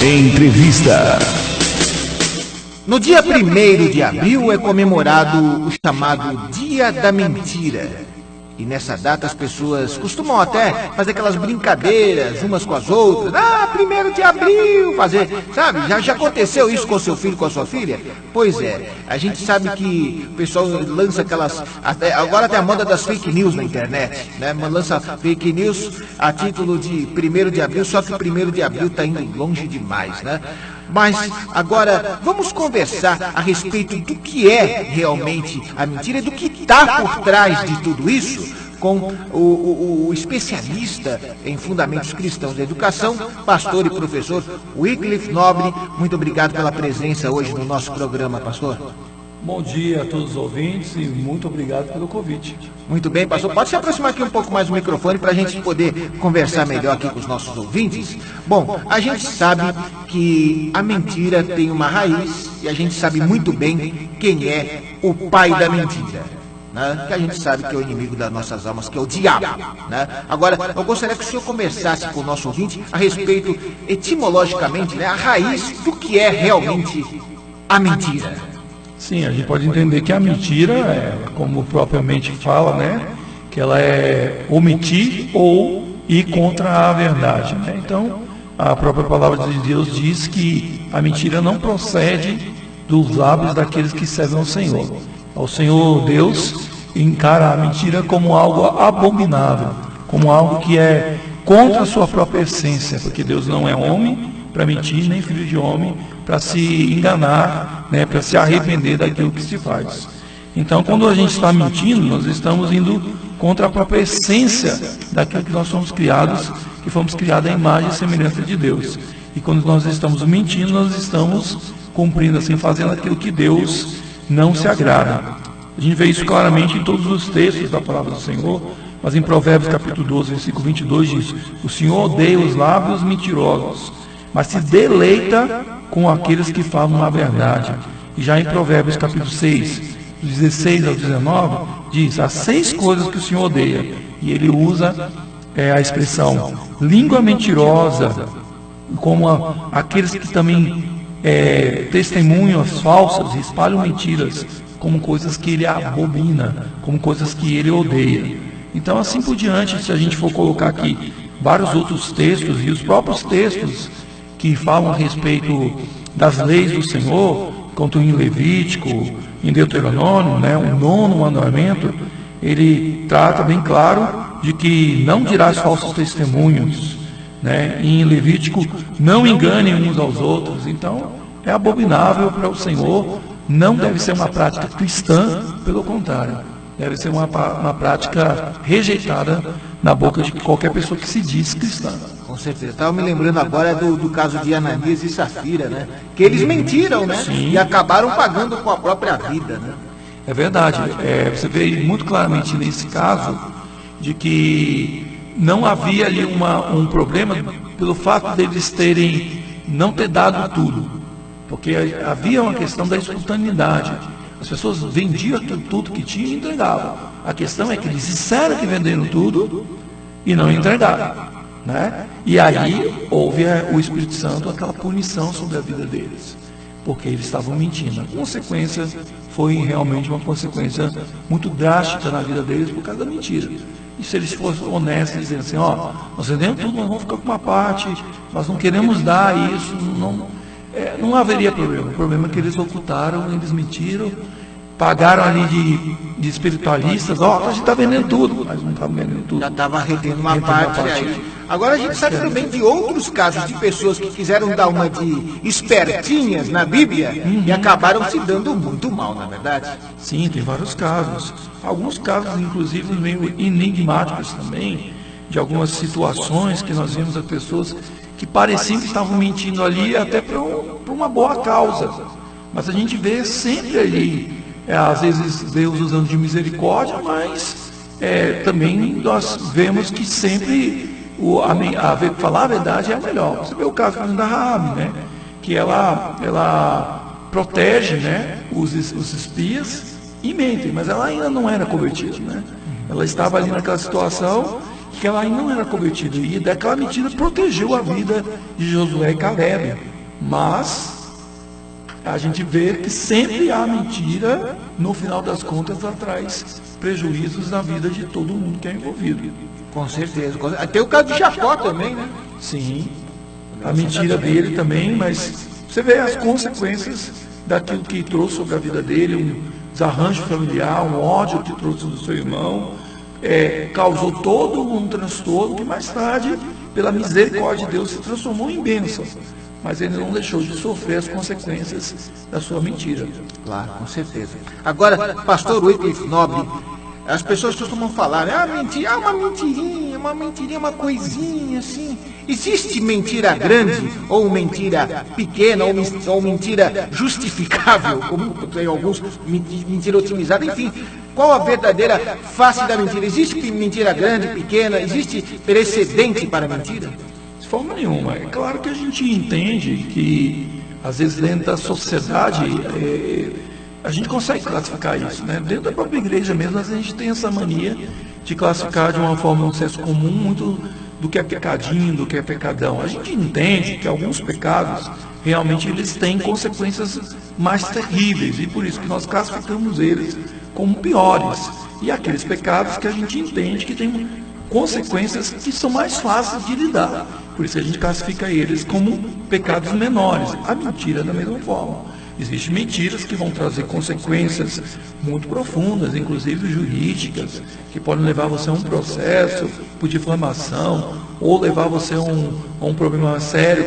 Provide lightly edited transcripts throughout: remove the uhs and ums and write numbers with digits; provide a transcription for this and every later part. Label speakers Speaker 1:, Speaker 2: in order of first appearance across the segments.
Speaker 1: Entrevista.
Speaker 2: No dia 1º de abril é comemorado o chamado Dia da Mentira. E nessa data as pessoas costumam até fazer aquelas brincadeiras umas com as outras. 1º de abril, fazer, sabe? Já aconteceu isso com seu filho, com a sua filha? Pois é, a gente sabe que o pessoal lança aquelas... Agora tem a moda das fake news na internet, né? Lança fake news a título de 1º de abril, só que 1º de abril está indo longe demais, né? Mas agora vamos conversar a respeito do que é realmente a mentira e do que está por trás de tudo isso com o especialista em fundamentos cristãos da educação, pastor e professor Wycliffe Nobre. Muito obrigado pela presença hoje no nosso programa, pastor.
Speaker 3: Bom dia a todos os ouvintes e muito obrigado pelo convite.
Speaker 2: Muito bem, pastor. Pode se aproximar aqui um pouco mais do microfone para a gente poder conversar melhor aqui com os nossos ouvintes. Bom, a gente sabe que a mentira tem uma raiz e a gente sabe muito bem quem é o pai da mentira, né? Que a gente sabe que é o inimigo das nossas almas, que é o diabo, né? Agora, eu gostaria que o senhor conversasse com o nosso ouvinte a respeito, etimologicamente, né, a raiz do que é realmente a mentira.
Speaker 3: Sim, a gente pode entender que a mentira, como propriamente fala, né, que ela é omitir ou ir contra a verdade, né? Então, a própria palavra de Deus diz que a mentira não procede dos lábios daqueles que servem ao Senhor. O Senhor Deus encara a mentira como algo abominável, como algo que é contra a sua própria essência, porque Deus não é homem para mentir, nem filho de homem para se enganar, né, para se arrepender daquilo que se faz. Então, quando a gente está mentindo, nós estamos indo contra a própria essência daquilo que nós somos criados, que fomos criados à imagem e semelhança de Deus. E quando nós estamos mentindo, nós estamos cumprindo, assim, fazendo aquilo que Deus não se agrada. A gente vê isso claramente em todos os textos da palavra do Senhor, mas em Provérbios capítulo 12, versículo 22 diz: o Senhor odeia os lábios mentirosos, mas se deleita com aqueles que falam a verdade. E já em Provérbios capítulo 6, 16 ao 19, diz: há 6 coisas que o Senhor odeia. E ele usa a expressão língua mentirosa, como aqueles que também testemunham as falsas e espalham mentiras, como coisas que ele abomina, como coisas que ele odeia. Então, assim por diante, se a gente for colocar aqui vários outros textos e os próprios textos que falam a respeito das leis do Senhor, quanto em Levítico, em Deuteronômio, né, o 9º mandamento, ele trata bem claro de que não dirás falsos testemunhos, né? Em Levítico, não enganem uns aos outros. Então, é abominável para o Senhor, não deve ser uma prática cristã, pelo contrário, deve ser uma prática rejeitada na boca de qualquer pessoa que se diz cristã.
Speaker 2: Com certeza. Estava me lembrando agora do caso de Ananias e Safira, né? Que eles mentiram, né?
Speaker 3: Sim.
Speaker 2: E acabaram pagando com a própria vida, né?
Speaker 3: É verdade. Você vê muito claramente nesse caso de que não havia ali um problema pelo fato deles não ter dado tudo. Porque havia uma questão da espontaneidade. As pessoas vendiam tudo que tinham e entregavam. A questão é que eles disseram que venderam tudo e não entregaram, né? E aí houve o Espírito Santo, aquela punição sobre a vida deles, porque eles estavam mentindo. A consequência foi realmente uma consequência muito drástica na vida deles por causa da mentira. E se eles fossem honestos, dizendo assim: nós vendemos tudo, nós vamos ficar com uma parte, nós não queremos dar isso, não haveria problema. O problema é que eles ocultaram, eles mentiram, pagaram ali de espiritualistas. A gente está vendendo tudo, mas não estava vendendo tudo.
Speaker 2: Já estava retendo uma parte aí. Agora a gente sabe também de outros casos de pessoas que quiseram dar uma de espertinhas na Bíblia e acabaram se dando muito mal, na verdade.
Speaker 3: Sim, tem vários casos. Alguns casos, inclusive, meio enigmáticos também, de algumas situações que nós vimos as pessoas que pareciam que estavam mentindo ali até por uma boa causa. Mas a gente vê sempre ali, às vezes Deus usando de misericórdia, mas também nós vemos que sempre falar a verdade é a melhor. Você vê o caso da Raabe, né? Que ela protege, né, os espias e mentem, mas ela ainda não era convertida, né? Ela estava ali naquela situação que ela ainda não era convertida, e daquela mentira protegeu a vida de Josué e Calebe, Mas a gente vê que sempre a mentira, no final das contas, ela traz prejuízos na vida de todo mundo que é envolvido.
Speaker 2: Com certeza. Tem o caso de Jacó também, né?
Speaker 3: Sim, a mentira dele também, mas você vê as consequências daquilo que trouxe sobre a vida dele, um desarranjo familiar, um ódio que trouxe do seu irmão, causou todo um transtorno que mais tarde, pela misericórdia de Deus, se transformou em bênção. Mas ele não deixou de sofrer as consequências da sua mentira.
Speaker 2: Claro, com certeza. Agora, pastor Wycliffe Nobre, as pessoas costumam falar, mentira, uma mentirinha, uma coisinha assim. Existe mentira grande ou mentira pequena ou mentira justificável, como tem alguns, mentira otimizada, enfim. Qual a verdadeira face da mentira? Existe mentira grande, pequena? Existe precedente para a mentira?
Speaker 3: De forma nenhuma. É claro que a gente entende que, às vezes, dentro da sociedade, a gente consegue classificar isso, né? Dentro da própria igreja mesmo, a gente tem essa mania de classificar de uma forma, um senso comum, muito do que é pecadinho, do que é pecadão. A gente entende que alguns pecados, realmente, eles têm consequências mais terríveis, e por isso que nós classificamos eles como piores. E aqueles pecados que a gente entende que têm consequências que são mais fáceis de lidar. Por isso que a gente classifica eles como pecados menores. A mentira da mesma forma. Existem mentiras que vão trazer consequências muito profundas, inclusive jurídicas, que podem levar você a um processo por difamação, ou levar você a um problema sério,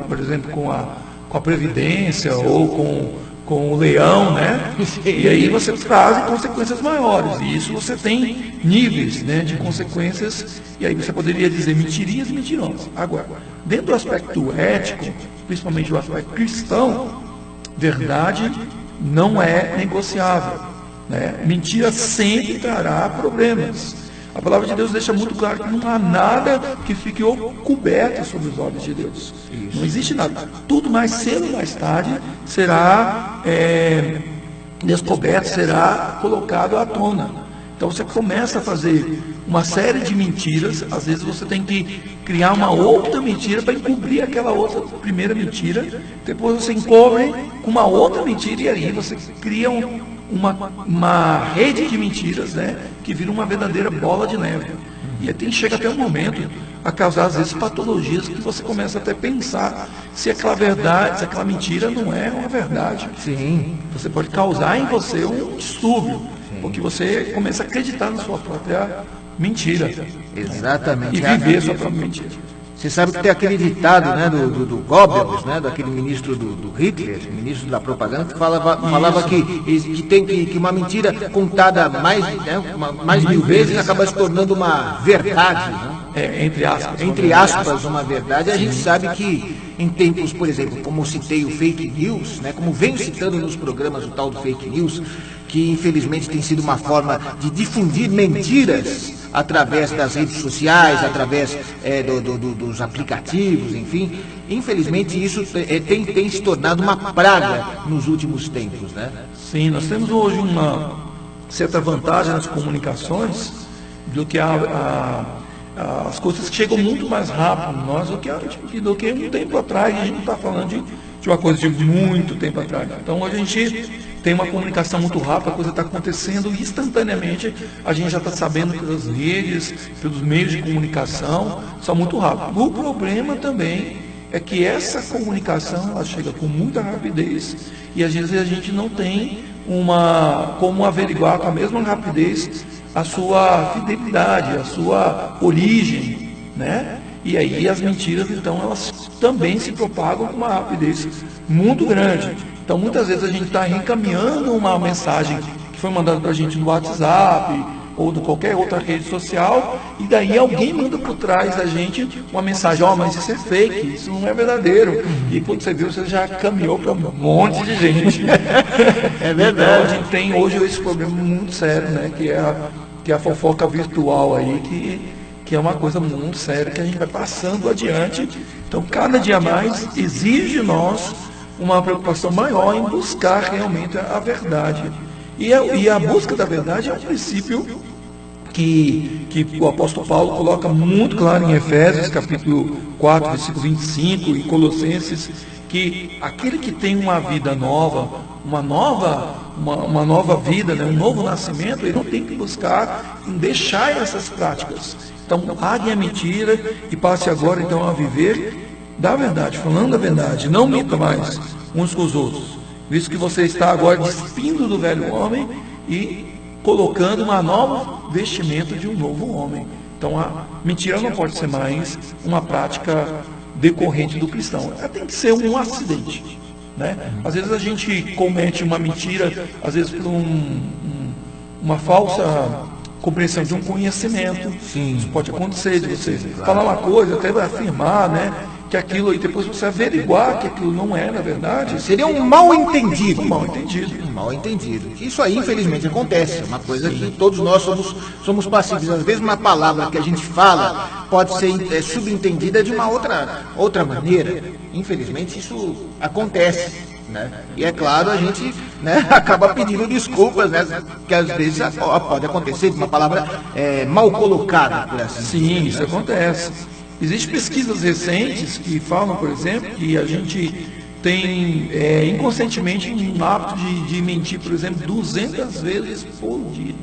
Speaker 3: por exemplo, com a Previdência, ou com o leão, né? E aí você traz consequências maiores, e isso você tem níveis, né, de consequências, e aí você poderia dizer mentirinhas e mentirões. Agora, dentro do aspecto ético, principalmente do aspecto cristão, verdade não é negociável, né? Mentira sempre trará problemas. A palavra de Deus deixa muito claro que não há nada que fique coberto sobre os olhos de Deus. Isso. Não existe nada. Tudo mais cedo ou mais tarde será descoberto, será colocado à tona. Então você começa a fazer uma série de mentiras, às vezes você tem que criar uma outra mentira para encobrir aquela outra primeira mentira, depois você encobre com uma outra mentira, e aí você cria uma rede de mentiras, né, que vira uma verdadeira bola de neve. E aí chega até um momento a causar, às vezes, patologias que você começa até a pensar se aquela verdade, se aquela mentira não é uma verdade.
Speaker 2: Sim.
Speaker 3: Você pode causar em você um distúrbio, porque você começa a acreditar na sua própria mentira.
Speaker 2: Exatamente.
Speaker 3: E viver a sua própria mentira.
Speaker 2: Você sabe que tem aquele ditado, né, do Goebbels, né, daquele ministro do Hitler, ministro da propaganda, que falava que uma mentira contada mais mil vezes acaba se tornando uma verdade, né? Entre aspas, uma verdade. A gente sabe que em tempos, por exemplo, como eu citei o fake news, né, como venho citando nos programas o tal do fake news, que infelizmente tem sido uma forma de difundir mentiras através das redes sociais, através dos aplicativos, enfim. Infelizmente isso tem se tornado uma praga nos últimos tempos, né?
Speaker 3: Sim, nós temos hoje uma certa vantagem nas comunicações do que as coisas que chegam muito mais rápido em nós do que um tempo atrás. A gente não está falando de uma coisa de muito tempo atrás. Então hoje a gente tem uma comunicação muito rápida, a coisa está acontecendo instantaneamente, a gente já está sabendo pelas redes, pelos meios de comunicação, são muito rápidos. O problema também é que essa comunicação ela chega com muita rapidez, e às vezes a gente não tem como averiguar com a mesma rapidez a sua fidelidade, a sua origem, né? E aí as mentiras, então, elas também se propagam com uma rapidez muito grande. Então, muitas vezes a gente está reencaminhando uma mensagem que foi mandada para a gente no WhatsApp ou de qualquer outra rede social, e daí alguém manda por trás da gente uma mensagem: mas isso é fake, isso não é verdadeiro. E quando você viu, você já caminhou para um monte de gente.
Speaker 2: É verdade.
Speaker 3: Então, a gente tem hoje esse problema muito sério, né? Que é a fofoca virtual aí, que é uma coisa muito séria, que a gente vai passando adiante. Então, cada dia mais exige de nós uma preocupação maior em buscar realmente a verdade. E a busca da verdade é um princípio que o apóstolo Paulo coloca muito claro em Efésios, capítulo 4, versículo 25, e Colossenses, que aquele que tem uma vida nova, uma nova vida, né, um novo nascimento, ele não tem que buscar em deixar essas práticas. Então, largue a mentira e passe agora então a viver da verdade, falando a verdade, não minta mais uns com os outros, visto que você está agora despindo do velho homem e colocando uma nova vestimenta de um novo homem. Então a mentira não pode ser mais uma prática decorrente do cristão, ela tem que ser um acidente, né? Às vezes a gente comete uma mentira, às vezes por uma falsa compreensão de um conhecimento.
Speaker 2: Sim.
Speaker 3: Isso pode acontecer, de você falar uma coisa, até afirmar, né, que aquilo, e depois você averiguar que aquilo não é, na verdade.
Speaker 2: Seria um mal entendido.
Speaker 3: Um mal entendido.
Speaker 2: Um mal entendido. Isso aí, infelizmente, acontece. É uma coisa que todos nós somos passíveis. Às vezes, uma palavra que a gente fala pode ser subentendida de uma outra maneira. Infelizmente, isso acontece. Né? E é claro, a gente, né, acaba pedindo desculpas, né, que às vezes pode acontecer de uma palavra mal colocada, por assim dizer.
Speaker 3: Sim, isso acontece. Existem pesquisas recentes que falam, por exemplo, que a gente tem inconscientemente um hábito de mentir, por exemplo, 200 vezes por dia.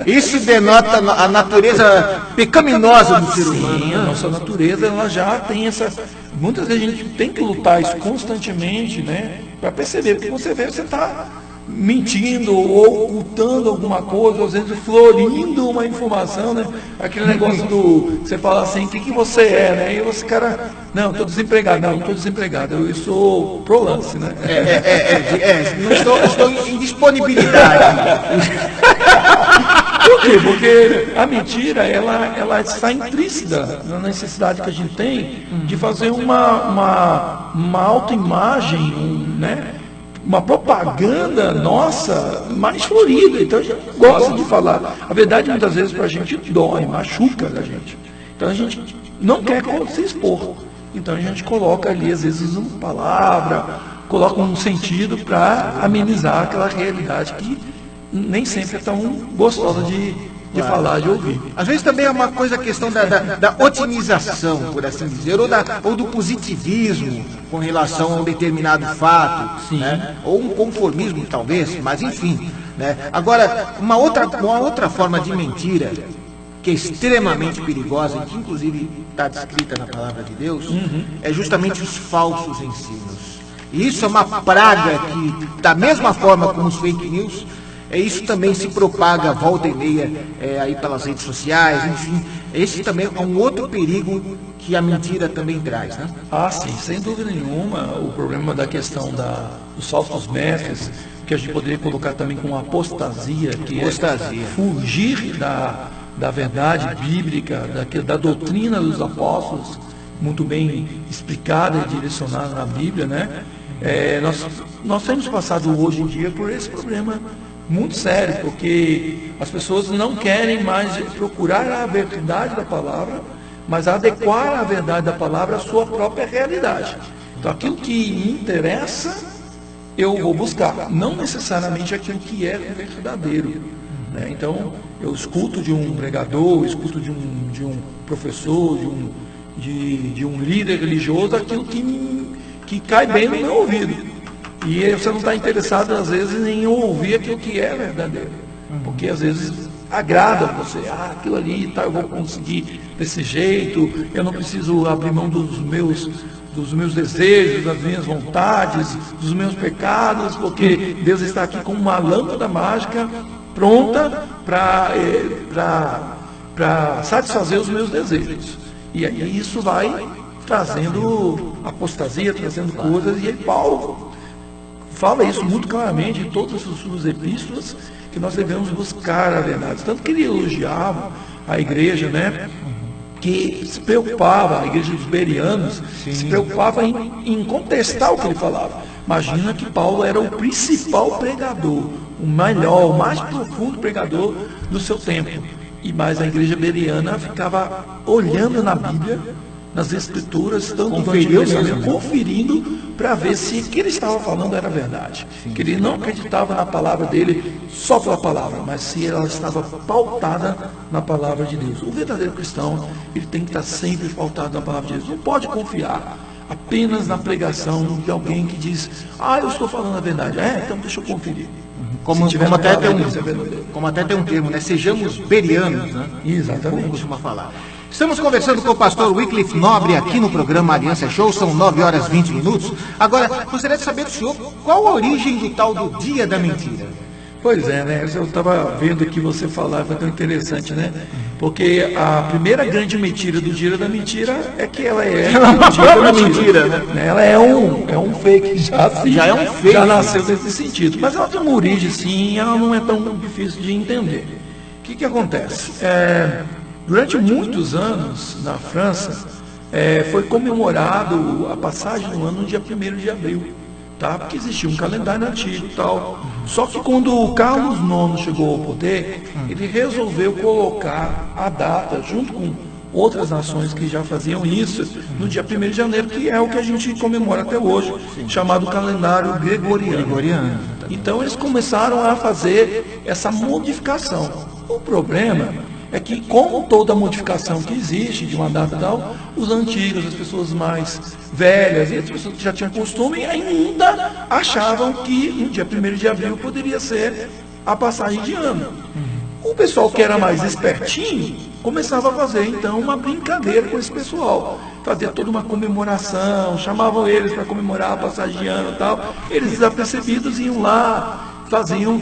Speaker 2: Isso denota a natureza pecaminosa do ser humano.
Speaker 3: Sim, a nossa natureza ela já tem essa. Muitas vezes a gente tem que lutar isso constantemente, né? Para perceber, porque você vê, você está mentindo ou ocultando alguma coisa, ou às vezes florindo uma informação, né? Aquele negócio do, você fala assim, o que você é, né? E você, cara, não, estou desempregado, não estou desempregado, eu sou pro lance, né?
Speaker 2: Não estou em disponibilidade.
Speaker 3: Por quê? Porque a mentira, ela está intrínseca na necessidade que a gente tem de fazer uma autoimagem, né? Uma propaganda nossa mais florida. Então a gente gosta de falar. A verdade muitas vezes para a gente dói, machuca a gente. Então a gente não quer se expor. Então a gente coloca ali às vezes uma palavra, coloca um sentido para amenizar aquela realidade que nem sempre é tão gostosa de falar, de ouvir.
Speaker 2: Às vezes também é uma coisa, questão da otimização, por assim dizer, ou do positivismo com relação a um determinado fato, né? Ou um conformismo talvez, mas enfim. Né? Agora, uma outra forma de mentira, que é extremamente perigosa, e que inclusive está descrita na palavra de Deus, é justamente os falsos ensinos. E isso é uma praga que, da mesma forma como os fake news, isso também se propaga volta e meia aí pelas redes sociais, enfim. Esse também é um outro perigo que a mentira também traz, né?
Speaker 3: Ah, sim, sem dúvida nenhuma. O problema da questão dos falsos mestres, que a gente poderia colocar também como apostasia, que é fugir da verdade bíblica, da doutrina dos apóstolos, muito bem explicada e direcionada na Bíblia, né? Nós temos passado hoje em dia por esse problema muito sério, porque as pessoas não querem mais procurar a verdade da palavra, mas adequar a verdade da palavra à sua própria realidade. Então aquilo que me interessa, eu vou buscar, não necessariamente aquilo que é verdadeiro. Né? Então eu escuto de um pregador, escuto de um professor, de um líder religioso, aquilo que cai bem no meu ouvido. E você não está interessado, às vezes, em ouvir aquilo que é verdadeiro. Porque, às vezes, agrada você. Aquilo ali, tá, eu vou conseguir desse jeito, eu não preciso abrir mão dos meus desejos, das minhas vontades, dos meus pecados, porque Deus está aqui com uma lâmpada mágica pronta para satisfazer os meus desejos. E aí isso vai trazendo apostasia, trazendo coisas, e aí Paulo fala isso muito claramente em todas as suas epístolas, que nós devemos buscar a verdade. Tanto que ele elogiava a igreja, né, que se preocupava, a igreja dos bereanos, se preocupava em contestar o que ele falava. Imagina que Paulo era o principal pregador, o melhor, o mais profundo pregador do seu tempo. Mas a igreja bereana ficava olhando na Bíblia, nas escrituras, tanto do Antigo Testamento, conferindo para ver se o que ele estava falando era verdade. Que ele não acreditava na palavra dele só pela palavra, mas se ela estava pautada na palavra de Deus. O verdadeiro cristão, ele tem que estar sempre pautado na palavra de Deus. Não pode confiar apenas na pregação de alguém que diz, eu estou falando a verdade. Então deixa eu conferir.
Speaker 2: Como até tem um termo, né? Sejamos berianos, né?
Speaker 3: Exatamente.
Speaker 2: Como costuma falar. Estamos conversando com o pastor Wycliffe Nobre aqui no programa Aliança Show, são 9h20. Agora, gostaria de saber do senhor qual a origem do tal do Dia da Mentira.
Speaker 3: Pois é, né? Eu estava vendo aqui você falar, foi tão interessante, né? Porque a primeira grande mentira do Dia da Mentira é que ela é
Speaker 2: uma própria mentira, né?
Speaker 3: Ela é um fake,
Speaker 2: já é um fake.
Speaker 3: Já nasceu nesse sentido. Mas ela tem uma origem, sim, ela não é tão difícil de entender. O que acontece? Durante muitos anos, na França, foi comemorado a passagem do ano no dia 1º de abril. Tá? Porque existia um calendário antigo e tal. Só que quando o Carlos IX chegou ao poder, ele resolveu colocar a data, junto com outras nações que já faziam isso, no dia 1º de janeiro, que é o que a gente comemora até hoje, chamado calendário gregoriano. Então eles começaram a fazer essa modificação. O problema é que, como toda modificação que existe de uma data tal, os antigos, as pessoas mais velhas e as pessoas que já tinham costume ainda achavam que no dia 1º de abril poderia ser a passagem de ano. O pessoal que era mais espertinho começava a fazer então uma brincadeira com esse pessoal, fazia toda uma comemoração, chamavam eles para comemorar a passagem de ano e tal. Eles, desapercebidos, iam lá, faziam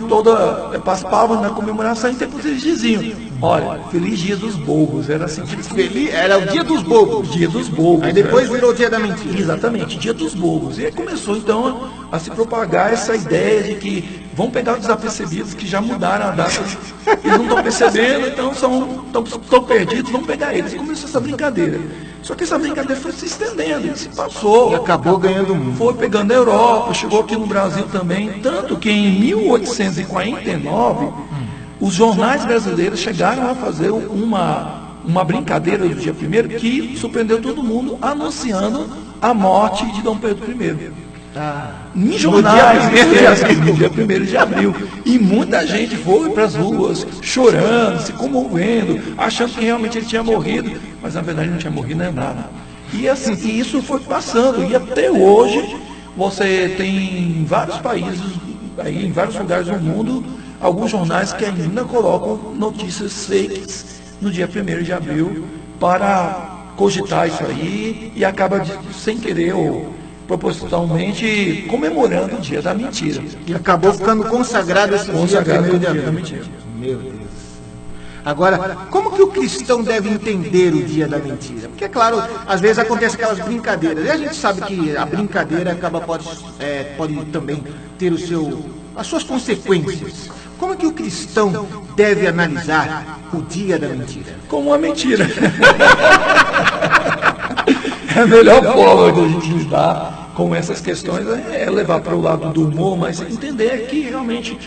Speaker 3: participavam na comemoração, e depois eles diziam, olha, feliz dia dos bobos, era assim que eles
Speaker 2: era o dia dos bobos.
Speaker 3: Dia dos bobos.
Speaker 2: Aí depois virou o dia da mentira.
Speaker 3: Exatamente, dia dos bobos. E aí começou então a se propagar essa ideia de que vão pegar os desapercebidos que já mudaram a data, eles não estão percebendo, então estão perdidos, vamos pegar eles. Começou essa brincadeira. Só que essa brincadeira foi se estendendo, se passou.
Speaker 2: E acabou ganhando muito.
Speaker 3: Foi pegando a Europa, chegou aqui no Brasil também, tanto que em 1849, os jornais brasileiros chegaram a fazer uma brincadeira do dia 1º que surpreendeu todo mundo, anunciando a morte de Dom Pedro I. Em jornais, no dia 1º de abril. E muita gente foi para as ruas, chorando, se comovendo, achando que realmente ele tinha morrido, mas na verdade não tinha morrido nem nada. E assim, isso foi passando, e até hoje você tem em vários países, aí, em vários lugares do mundo, alguns jornais que ainda colocam notícias fakes no dia 1º de abril para cogitar isso aí, e acaba sem querer ou propositalmente comemorando o dia da mentira.
Speaker 2: E acabou ficando consagrado esse dia 1º de abril.
Speaker 3: Da mentira.
Speaker 2: Meu Deus. Agora, como que o cristão deve entender o dia da mentira? Porque, é claro, às vezes acontecem aquelas brincadeiras. E a gente sabe que a brincadeira pode também ter as suas consequências. Como é que o cristão deve analisar o dia da mentira?
Speaker 3: Como uma mentira. A melhor forma de a gente lidar com essas questões é levar para o lado do humor, mas entender que realmente,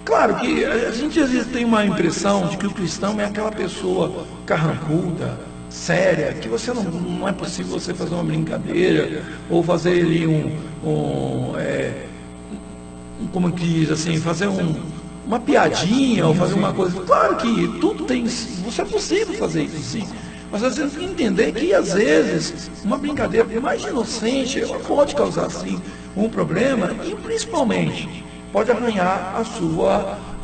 Speaker 3: claro que a gente às vezes tem uma impressão de que o cristão é aquela pessoa carrancuda, séria, que você não é possível você fazer uma brincadeira ou fazer ali como que diz assim, fazer uma piadinha ou fazer uma coisa. Claro que tudo tem, você é possível fazer isso sim. Mas às vezes entender que às vezes uma brincadeira mais inocente ela pode causar sim um problema e principalmente pode arranhar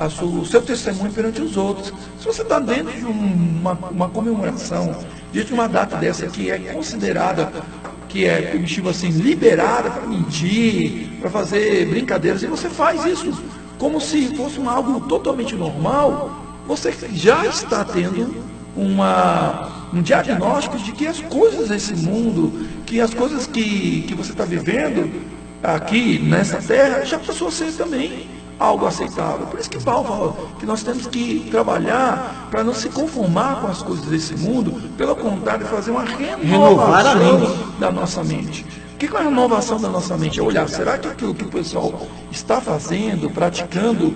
Speaker 3: o seu testemunho perante os outros. Se você está dentro de uma comemoração, dentro de uma data dessa que é considerada, que é, tipo assim, liberada para mentir, para fazer brincadeiras, e você faz isso como se fosse algo totalmente normal, você já está tendo um diagnóstico de que as coisas desse mundo, que as coisas que você está vivendo aqui nessa terra, já passou a ser também algo aceitável. Por isso que Paulo fala que nós temos que trabalhar para não se conformar com as coisas desse mundo, pelo contrário, fazer uma renovação da nossa mente. O que é a renovação da nossa mente? É olhar, será que aquilo que o pessoal está fazendo, praticando,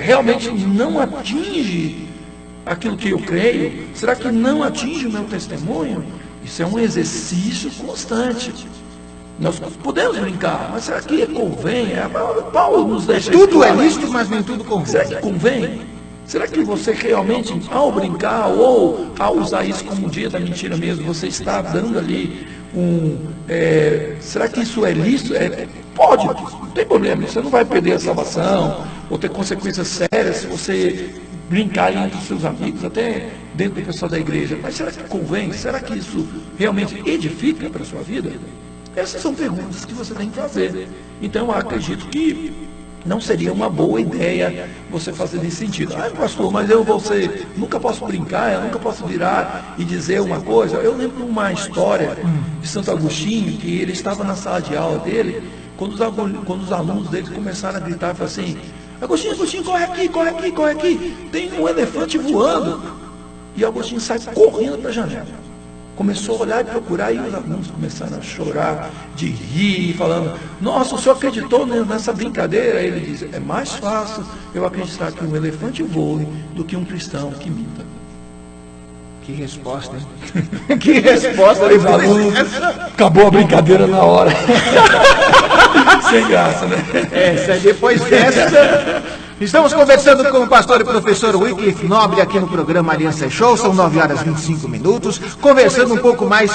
Speaker 3: realmente não atinge aquilo que eu creio? Será que não atinge o meu testemunho? Isso é um exercício constante. Nós podemos brincar, mas será que convém? Paulo nos deixa
Speaker 2: tudo é lícito, mas nem tudo convém.
Speaker 3: Será que convém? Será que você realmente, ao brincar ou ao usar isso como um dia da mentira mesmo, você está dando ali será que isso é lícito? Pode, não tem problema, você não vai perder a salvação, ou ter consequências sérias se você brincar entre os seus amigos, até dentro do pessoal da igreja. Mas será que convém? Será que isso realmente edifica para a sua vida? Essas são perguntas que você tem que fazer. Então, eu acredito que não seria uma boa ideia você fazer nesse sentido. Pastor, mas nunca posso brincar, eu nunca posso virar e dizer uma coisa. Eu lembro uma história de Santo Agostinho, que ele estava na sala de aula dele, quando os alunos dele começaram a gritar, falaram assim: Agostinho, corre aqui, tem um elefante voando. E Agostinho sai correndo para a janela. Começou a olhar e procurar, e os alunos começaram a chorar, de rir, falando: nossa, o senhor acreditou nessa brincadeira? Aí ele diz: é mais fácil eu acreditar que um elefante voe do que um cristão que minta.
Speaker 2: Que resposta, hein? Que resposta,
Speaker 3: os alunos. Acabou a brincadeira na hora. Sem graça, né?
Speaker 2: Depois dessa, estamos conversando com o pastor e professor Wycliffe Nobre aqui no programa Aliança Show. São 9h25, conversando um pouco mais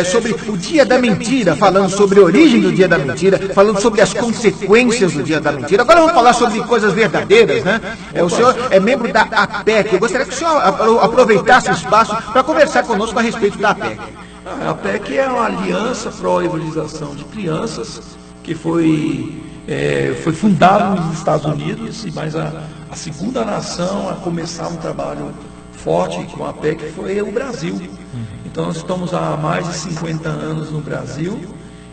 Speaker 2: sobre o Dia da Mentira, falando sobre a origem do Dia da Mentira, falando sobre as consequências do Dia da Mentira. Agora vamos falar sobre coisas verdadeiras, né? O senhor é membro da APEC. Eu gostaria que o senhor aproveitasse o espaço para conversar conosco a respeito da APEC.
Speaker 3: A APEC é uma aliança pró-evangelização de crianças que foi fundada nos Estados Unidos, mas a segunda nação a começar um trabalho forte com a APEC foi o Brasil. Então nós estamos há mais de 50 anos no Brasil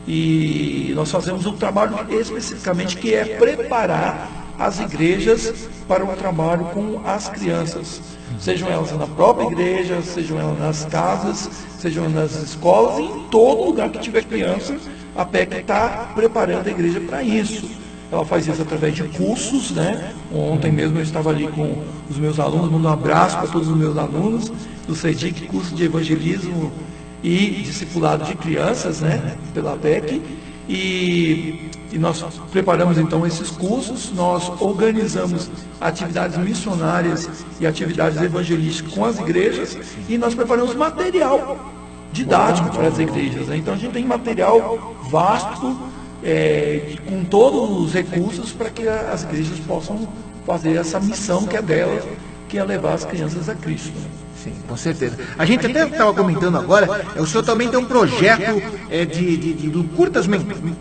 Speaker 3: e nós fazemos um trabalho especificamente que é preparar as igrejas para um trabalho com as crianças, sejam elas na própria igreja, sejam elas nas casas, sejam nas escolas, e em todo lugar que tiver criança, a PEC está preparando a igreja para isso. Ela faz isso através de cursos, né? Ontem mesmo eu estava ali com os meus alunos, mando um abraço para todos os meus alunos do CEDIC, curso de evangelismo e discipulado de crianças, né? Pela PEC. E nós preparamos então esses cursos, nós organizamos atividades missionárias e atividades evangelísticas com as igrejas e nós preparamos material didático para as igrejas, né? Então a gente tem material vasto, com todos os recursos para que as igrejas possam fazer essa missão que é delas, que é levar as crianças a Cristo.
Speaker 2: Sim, com certeza. A gente até estava comentando agora, o senhor também tem um projeto de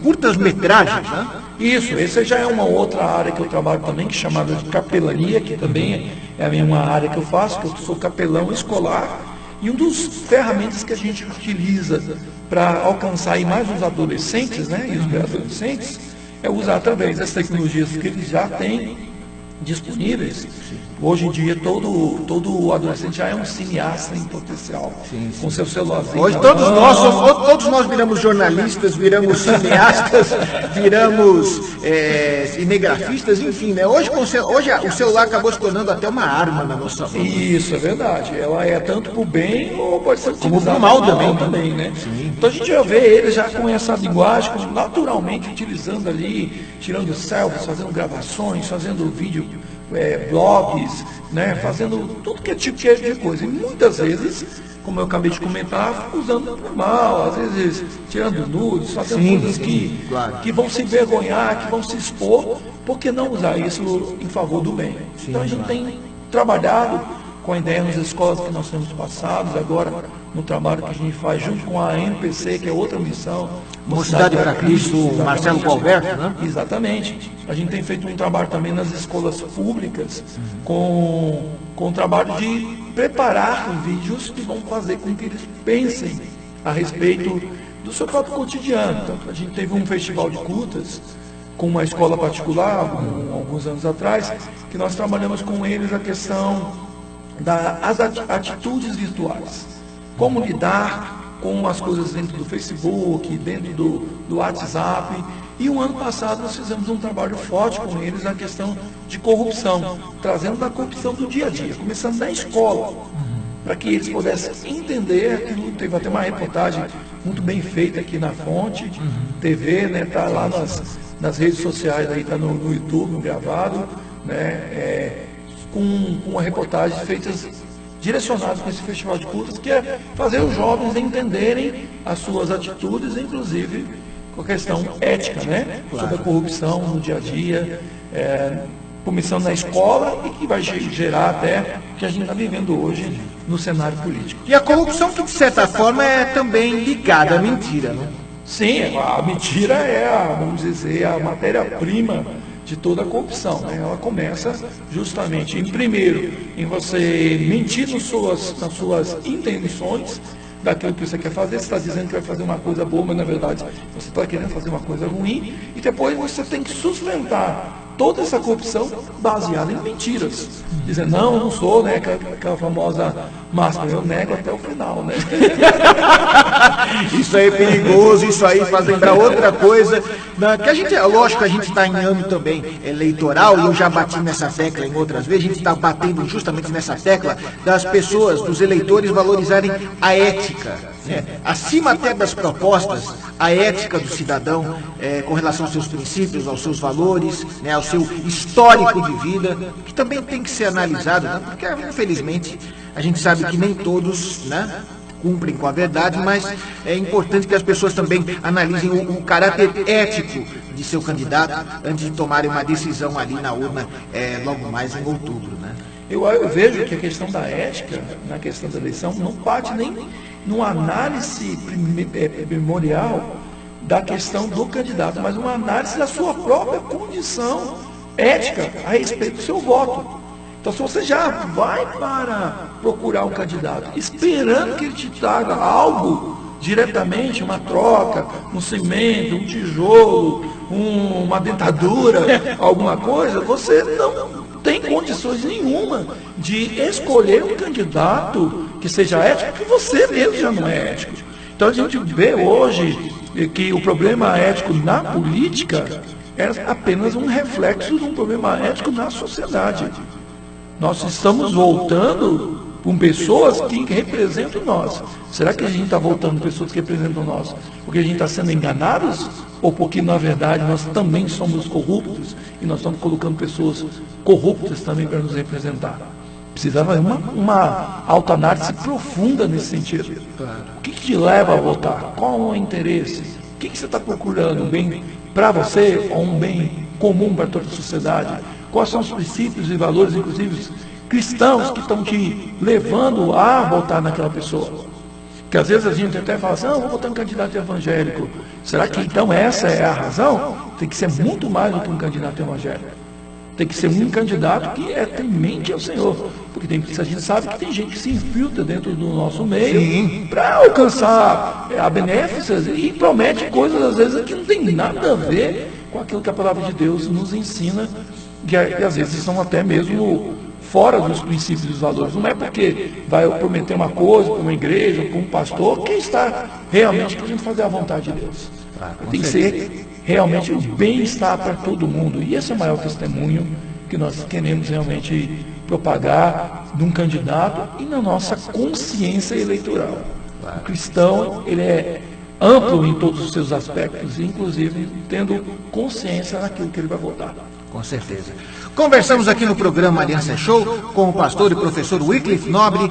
Speaker 2: curtas-metragens, né?
Speaker 3: Isso, essa já é uma outra área que eu trabalho também, que é chamada de capelania, que também é uma área que eu faço, que eu sou capelão escolar. E uma das ferramentas que a gente utiliza para alcançar aí mais os adolescentes, né, e os pré-adolescentes, é usar através das tecnologias que eles já têm disponíveis. Hoje em dia todo adolescente já é um cineasta em potencial, com seu celularzinho.
Speaker 2: Hoje todos nós viramos jornalistas, viramos cineastas, viramos cinegrafistas, enfim, né? Hoje o celular acabou se tornando até uma arma na nossa mão.
Speaker 3: Isso é verdade. Ela é tanto para o bem ou pode ser utilizada
Speaker 2: como para o mal
Speaker 3: também, né? Então a gente já vê ele já com essa linguagem, naturalmente utilizando ali, tirando selfies, fazendo gravações, fazendo vídeo, blogs, né, fazendo tudo que é tipo de coisa. E muitas vezes, como eu acabei de comentar, usando por mal, às vezes tirando nudes, fazendo coisas que vão se envergonhar, que vão se expor. Por que não usar isso em favor do bem? Então a gente tem trabalhado com a ideia nas escolas que nós temos passados, agora no trabalho que a gente faz junto com a MPC, que é outra missão,
Speaker 2: Mocidade para Cristo, Marcelo Gualberto, né?
Speaker 3: Exatamente. A gente tem feito um trabalho também nas escolas públicas com o trabalho de preparar vídeos que vão fazer com que eles pensem a respeito do seu próprio cotidiano. Então, a gente teve um festival de curtas com uma escola particular, alguns anos atrás, que nós trabalhamos com eles a questão das atitudes virtuais. Como lidar com as coisas dentro do Facebook, dentro do WhatsApp. E o ano passado nós fizemos um trabalho forte com eles na questão de corrupção, trazendo da corrupção do dia a dia, começando na escola, para que eles pudessem entender aquilo. Teve até uma reportagem muito bem feita aqui na Fonte TV, né? Está lá nas redes sociais, está no YouTube, no gravado, né? Com uma reportagem feita direcionados com esse festival de cultos, que é fazer os jovens entenderem as suas atitudes, inclusive com a questão ética, né? Sobre a corrupção no dia a dia, comissão na escola, e que vai gerar até o que a gente está vivendo hoje no cenário político.
Speaker 2: E a corrupção que, de certa forma, é também ligada à mentira, né?
Speaker 3: Sim, a mentira é, vamos dizer, a matéria-prima de toda a corrupção, né? Ela começa justamente, primeiro, em você mentir nas suas intenções, daquilo que você quer fazer. Você está dizendo que vai fazer uma coisa boa, mas na verdade você está querendo fazer uma coisa ruim, e depois você tem que sustentar toda essa corrupção baseada em mentiras, dizendo, não, eu não sou, né, aquela famosa máxima, eu nego até o final, né?
Speaker 2: Isso aí é perigoso, isso aí faz lembrar outra coisa, que a gente, lógico, a gente está em ano também eleitoral, e eu já bati nessa tecla em outras vezes, a gente está batendo justamente nessa tecla das pessoas, dos eleitores valorizarem a ética, né? Acima até das propostas, a ética do cidadão com relação aos seus princípios, aos seus valores, né, ao seu histórico de vida, que também tem que ser analisado, né? Porque infelizmente a gente sabe que nem todos, né, cumprem com a verdade, mas é importante que as pessoas também analisem o caráter ético de seu candidato antes de tomarem uma decisão ali na urna logo mais em outubro, né?
Speaker 3: Eu vejo que a questão da ética, na questão da eleição, não parte nem numa análise primordial da questão do candidato, mas uma análise da sua própria condição ética a respeito do seu voto. Então, se você já vai para procurar um candidato esperando que ele te traga algo diretamente, uma troca, um cimento, um tijolo, uma dentadura, alguma coisa, você não tem condições nenhuma de escolher um candidato que seja ético, porque você mesmo já não é ético. Então a gente vê hoje que o problema ético na política é apenas um reflexo de um problema ético na sociedade. Nós estamos voltando com pessoas que representam nós. Será que a gente está voltando pessoas que representam nós porque a gente está sendo enganados? Ou porque, na verdade, nós também somos corruptos e nós estamos colocando pessoas corruptas também para nos representar? Precisava uma autoanálise profunda nesse sentido. O que te leva a votar? Qual é o interesse? O que você está procurando? Um bem para você ou um bem comum para toda a sociedade? Quais são os princípios e valores, inclusive cristãos, que estão te levando a votar naquela pessoa? Porque às vezes a gente até fala assim, não, vou votar em um candidato evangélico. Será que então essa é a razão? Tem que ser muito mais do que um candidato evangélico. Tem que ser um candidato que é temente ao Senhor. Porque a gente sabe que tem gente que se infiltra dentro do nosso meio para alcançar a benéficas e promete coisas às vezes que não tem nada a ver com aquilo que a palavra de Deus nos ensina, que às vezes são até mesmo fora dos princípios e dos valores. Não é porque vai prometer uma coisa para uma igreja, para um pastor, que está realmente querendo fazer a vontade de Deus. Tem que ser realmente o bem-estar para todo mundo. E esse é o maior testemunho que nós queremos realmente propagar de um candidato e na nossa consciência eleitoral. O cristão, ele é amplo em todos os seus aspectos, inclusive tendo consciência naquilo que ele vai votar.
Speaker 2: Com certeza. Conversamos aqui no programa Aliança Show com o pastor e professor Wycliffe Nobre,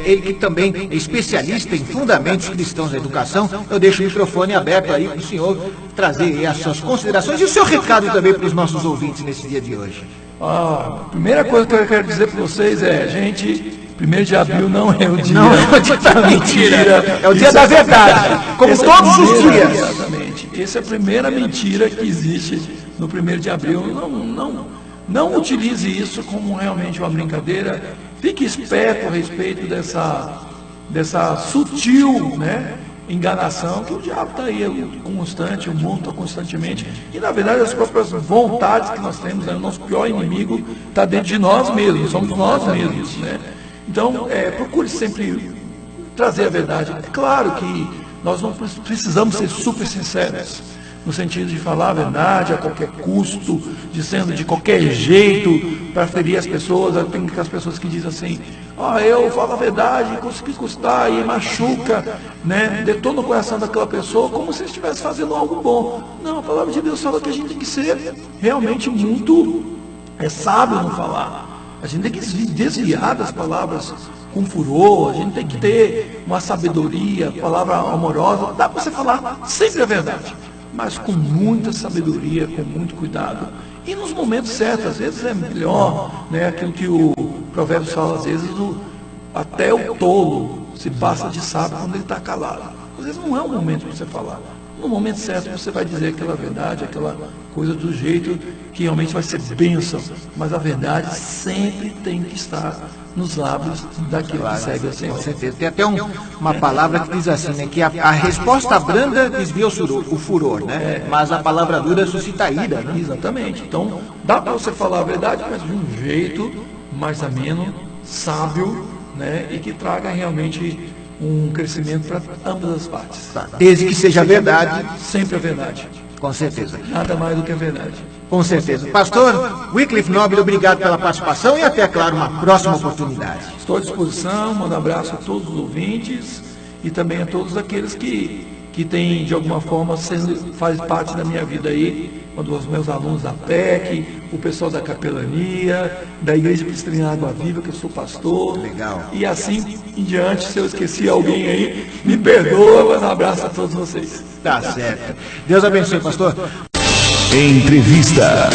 Speaker 2: ele que também é especialista em fundamentos cristãos da educação. Eu deixo o microfone aberto aí para o senhor trazer aí as suas considerações e o seu recado também para os nossos ouvintes nesse dia de hoje.
Speaker 3: A primeira coisa que eu quero dizer para vocês é, gente, 1º de abril não é o dia,
Speaker 2: não é o dia da mentira, é o dia da verdade, como todos os dias.
Speaker 3: Exatamente. Essa é a primeira mentira que existe no 1º de abril. Não utilize isso como realmente uma brincadeira. Fique esperto a respeito dessa sutil, né, enganação que o diabo está aí constante, o mundo está constantemente. E na verdade as próprias vontades que nós temos, né, o nosso pior inimigo está dentro de nós mesmos, somos nós mesmos, né? Então procure sempre trazer a verdade. É claro que nós não precisamos ser super sinceros, no sentido de falar a verdade a qualquer custo, dizendo de qualquer jeito para ferir as pessoas. Tem aquelas pessoas que dizem assim, eu falo a verdade, consegui custar, e machuca, né, detona o coração daquela pessoa, como se estivesse fazendo algo bom. Não, a palavra de Deus fala que a gente tem que ser realmente muito sábio no falar. A gente tem que desviar das palavras com furor, a gente tem que ter uma sabedoria, palavra amorosa. Dá para você falar sempre a verdade, mas com muita sabedoria, com muito cuidado. E nos momentos certos, às vezes é melhor, né, aquilo que o Provérbios fala, às vezes até o tolo se passa de sábio quando ele está calado. Às vezes não é o momento para você falar. No momento certo você vai dizer aquela verdade, aquela coisa do jeito que realmente vai ser bênção. Mas a verdade sempre tem que estar nos lábios daquele que segue o Senhor.
Speaker 2: Com certeza. Tem até uma palavra que diz assim, né? Que a resposta branda desvia o furor, né? Mas a palavra dura suscita ira, né?
Speaker 3: Exatamente. Então, dá para você falar a verdade, mas de um jeito mais ameno, sábio, né? E que traga realmente um crescimento para ambas as partes.
Speaker 2: Tá. Desde que seja verdade.
Speaker 3: Sempre a verdade.
Speaker 2: Com certeza.
Speaker 3: Nada mais do que a verdade.
Speaker 2: Com certeza. Pastor Wycliffe Nobile, obrigado pela participação e até, claro, uma próxima oportunidade.
Speaker 3: Estou à disposição, mando um abraço a todos os ouvintes e também a todos aqueles que têm, de alguma forma, faz parte da minha vida aí, quando os meus alunos da PEC, o pessoal da capelania, da Igreja Presbiteriana Água Viva, que eu sou pastor.
Speaker 2: Legal.
Speaker 3: E assim em diante, se eu esqueci alguém aí, me perdoa, mas um abraço a todos vocês.
Speaker 2: Tá certo. Deus abençoe, pastor.
Speaker 1: Entrevista.